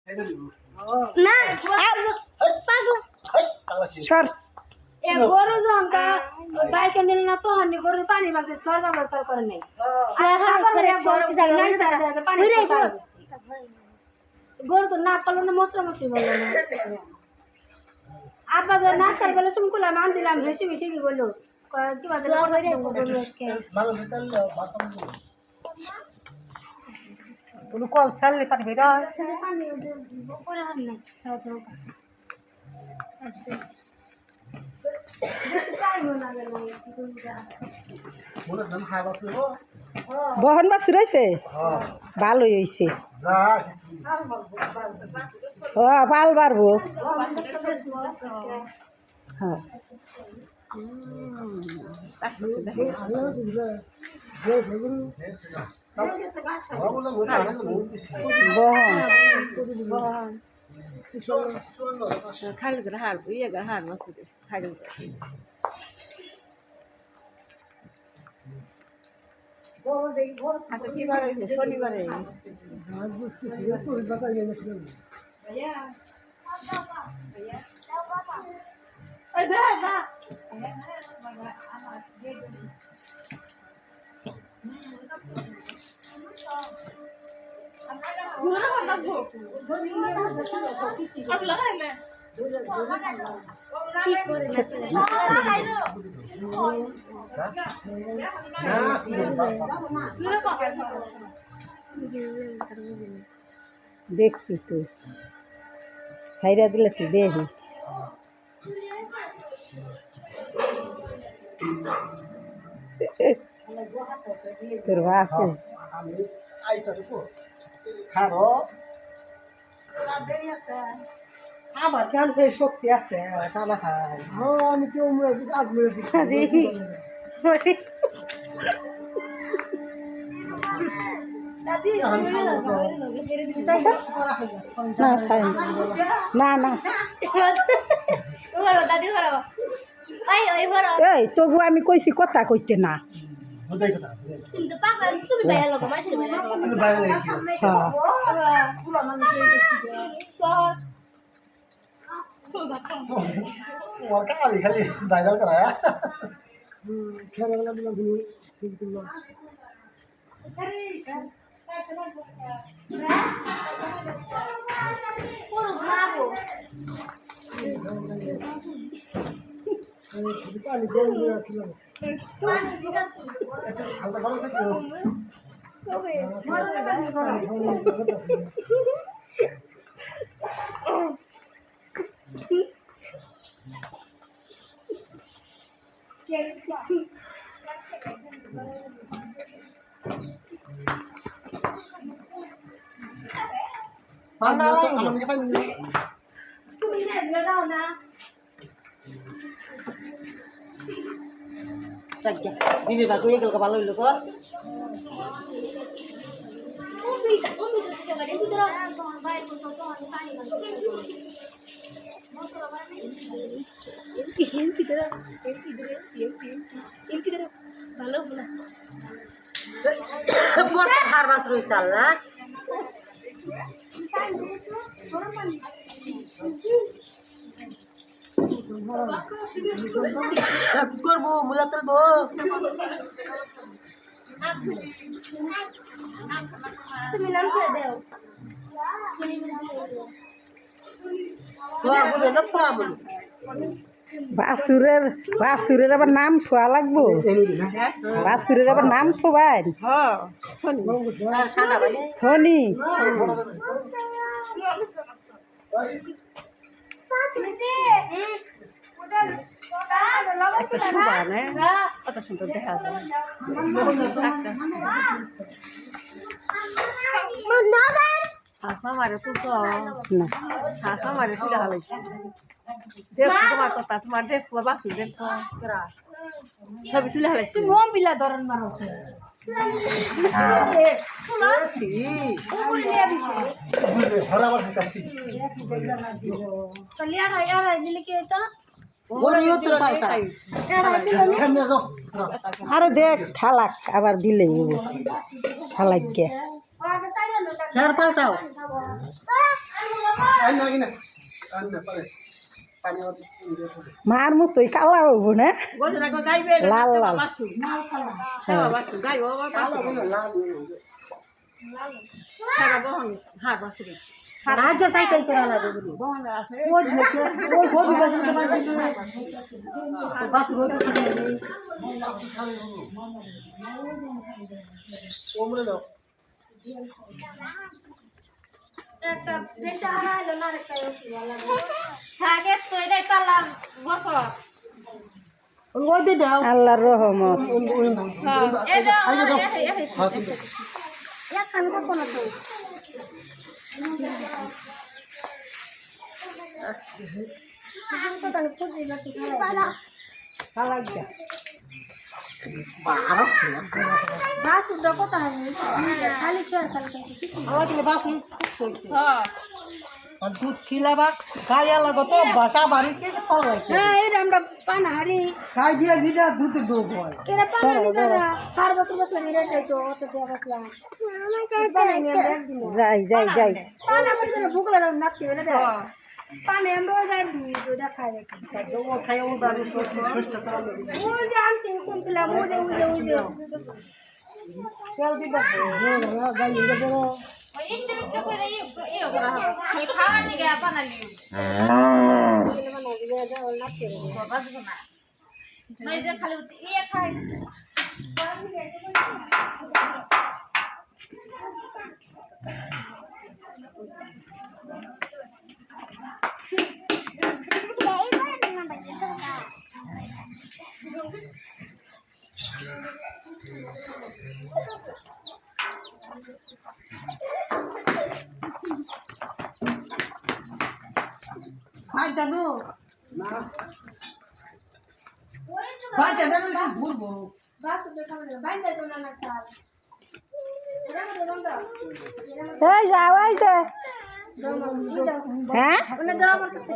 না সর এ গরু যখন বাইকে নিলে না তখন গরুর পানি মাগছে সর ব্যবহার করে নাই গরু তো না পারলো না মশলা মশলি বললো না আবার নাস্তার বেলা শুন করলাম আন দিলাম হেসে মিঠে কি বললো কি বাজে কোনো কল ছাড়লে পানি বের হয় পানি করে হার নাই বহন মাছ রয়েছে ভালোই হয়েছে ও পাল পারবো হ্যাঁ বহন খালি করে হারবো ইয়ে করে হার মাছ খাইলে আচ্ছা কি বারে শনিবারে দেখবি তুই ছাইরা দিলে তুই দেখিস তোর বাপ আমার কেন শক্তি আছে টানা খাই আমি তো না না এই তবু আমি কইছি কথা কইতে না খালি ভাইরাল করা দিদি বাকু এগুলো ভালো হইলো তো হার মাছ রয়েছে আল্লাহ করবো মুলা তুলবো বাসুরের আবার নাম থোয়া লাগবো বাসুরের আবার নাম থোবাই শনি একটা শোভা না কত সুন্দর দেখা যায় হাসা মারে তো না হাসা মারে তুলে হালাইছে দেখো তোমার কথা তোমার দেখো বাকি দেখো সবই তুলে হালাইছে মম বিলা ধরন মারো আরে দেখ ঠালাক আবার দিলে ঠালাক গে পাল্টাও আইন না কিনা আইন না পারে পানি মার মতোই কালা হবো না গজরা গো গাইবে লাল লাল বাসু দেওয়া বাসু গাইবো বাসু সারা বহন হার বাসু রাজ্য সাইকেল করে আলা দেবো বহন আছে ওই দেখে ওই ভোট বাসু তো বাসু ভোট ওমরে দাও একটা বেটা হারাইলো না একটা ওষুধ ভালো সাগে তো এটাই তালা বসো ওই দে দাও আল্লাহর রহমত এই যে হাত দিন এখন কত না তো কত খুঁজে লাগতে খালা খালা যা বাস উঠো কত হবে খালি খেয়ে খালি আমাকে বাসু কইছে হ্যাঁ আর দুধ খিলাবা গায়া লাগো তো বাসা বাড়িতে খাওয়াই হ্যাঁ এই আমরা পানাহারি খাই দিয়া দিদা দুধ দুধ হয় এরা পানাহারি দাদা 4 বছর বছর রেটে তো অত দেয়া বসলাম যাই যাই যাই পানা বলতে ভুক লাগা নাকি না দে পানি আমরা যাই তো দেখাই রেখে ও খাই ও দাদু ওই যে আনতে কোন পিলা মুজে উজে তেল দিবা গালি দেবো ওই একটু একটু করে ইয়ে করা হবে খালি খাওয়া নিগে বানালি বাবা দিব না নাই যে খালি ইয়ে খাই ভাই জানো না ভাই জানো কি ঘুরবো বাস উঠে খাবে বাইরে তো না চাল এরা তো বন্ধ এই যাও এই যে দম হ্যাঁ ওনা দাও আমার কাছে